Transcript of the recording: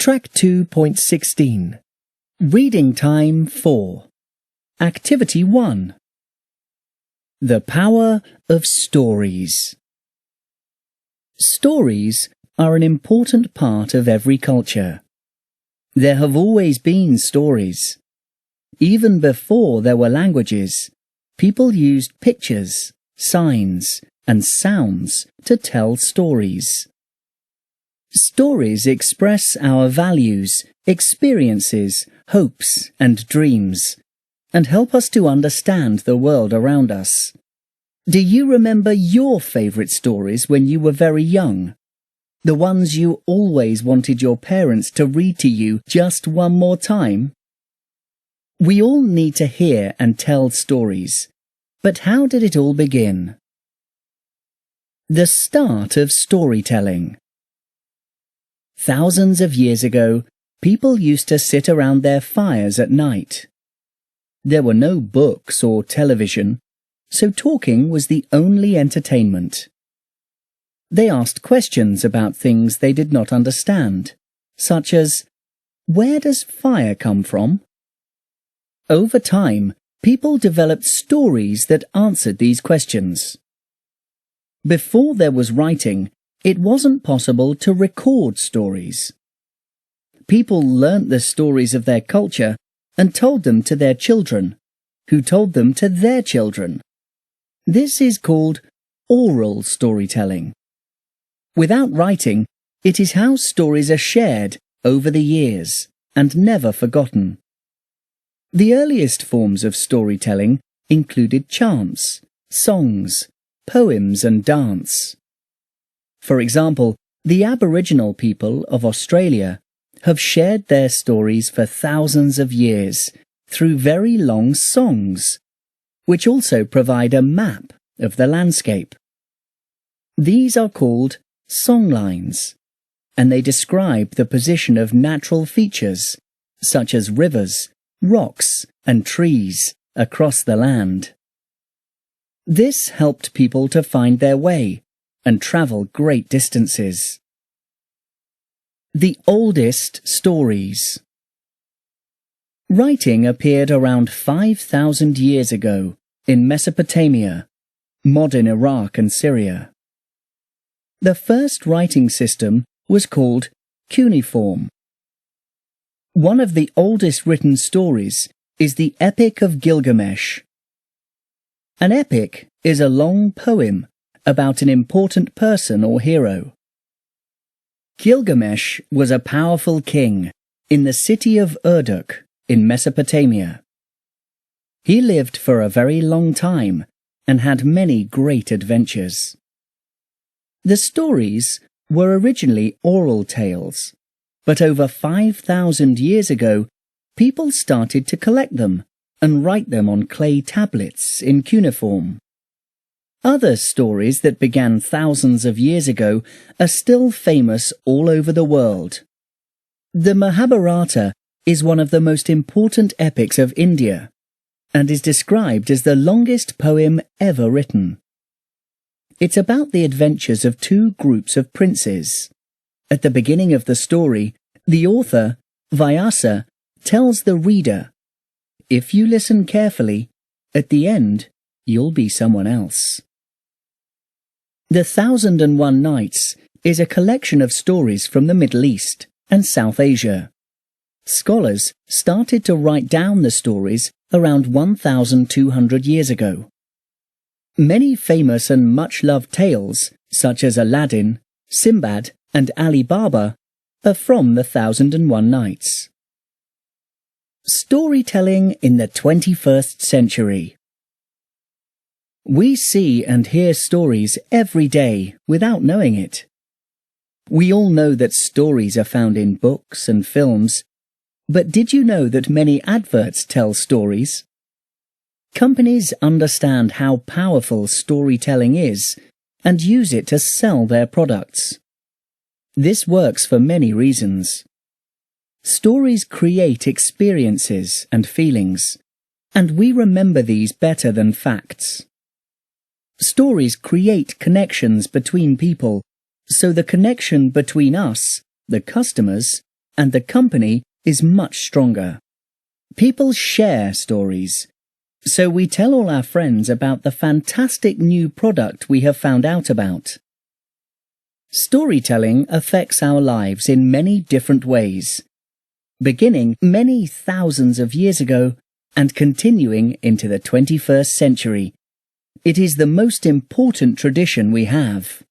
Track 2.16. Reading Time 4. Activity 1. The Power of Stories. Stories are an important part of every culture. There have always been stories. Even before there were languages, people used pictures, signs, and sounds to tell stories. Stories express our values, experiences, hopes, and dreams, and help us to understand the world around us. Do you remember your favourite stories when you were very young? The ones you always wanted your parents to read to you just one more time? We all need to hear and tell stories. But how did it all begin? The start of storytelling. Thousands of years ago, people used to sit around their fires at night. There were no books or television, so talking was the only entertainment. They asked questions about things they did not understand, such as, where does fire come from? Over time, people developed stories that answered these questions. Before there was writing, it wasn't possible to record stories. People learnt the stories of their culture and told them to their children, who told them to their children. This is called oral storytelling. Without writing, it is how stories are shared over the years and never forgotten. The earliest forms of storytelling included chants, songs, poems, and dance. For example, the Aboriginal people of Australia have shared their stories for thousands of years through very long songs, which also provide a map of the landscape. These are called songlines, and they describe the position of natural features, such as rivers, rocks, and trees across the land. This helped people to find their way and travel great distances. The oldest stories. Writing appeared around 5,000 years ago in Mesopotamia, modern Iraq and Syria. The first writing system was called cuneiform. One of the oldest written stories is the Epic of Gilgamesh. An epic is a long poem about an important person or hero. Gilgamesh was a powerful king in the city of Urduk in Mesopotamia. He lived for a very long time and had many great adventures. The stories were originally oral tales, but over 5,000 years ago, people started to collect them and write them on clay tablets in cuneiform. Other stories that began thousands of years ago are still famous all over the world. The Mahabharata is one of the most important epics of India and is described as the longest poem ever written. It's about the adventures of two groups of princes. At the beginning of the story, the author, Vyasa, tells the reader, if you listen carefully, at the end, you'll be someone else. The 1001 Nights is a collection of stories from the Middle East and South Asia. Scholars started to write down the stories around 1,200 years ago. Many famous and much-loved tales, such as Aladdin, Sinbad, and Ali Baba, are from the 1001 Nights. Storytelling in the 21st century. We see and hear stories every day without knowing it. We all know that stories are found in books and films, but did you know that many adverts tell stories? Companies understand how powerful storytelling is and use it to sell their products. This works for many reasons. Stories create experiences and feelings, and we remember these better than facts. Stories create connections between people, so the connection between us, the customers, and the company is much stronger. People share stories. So we tell all our friends about the fantastic new product we have found out about. Storytelling affects our lives in many different ways, beginning many thousands of years ago and continuing into the 21st century. It is the most important tradition we have.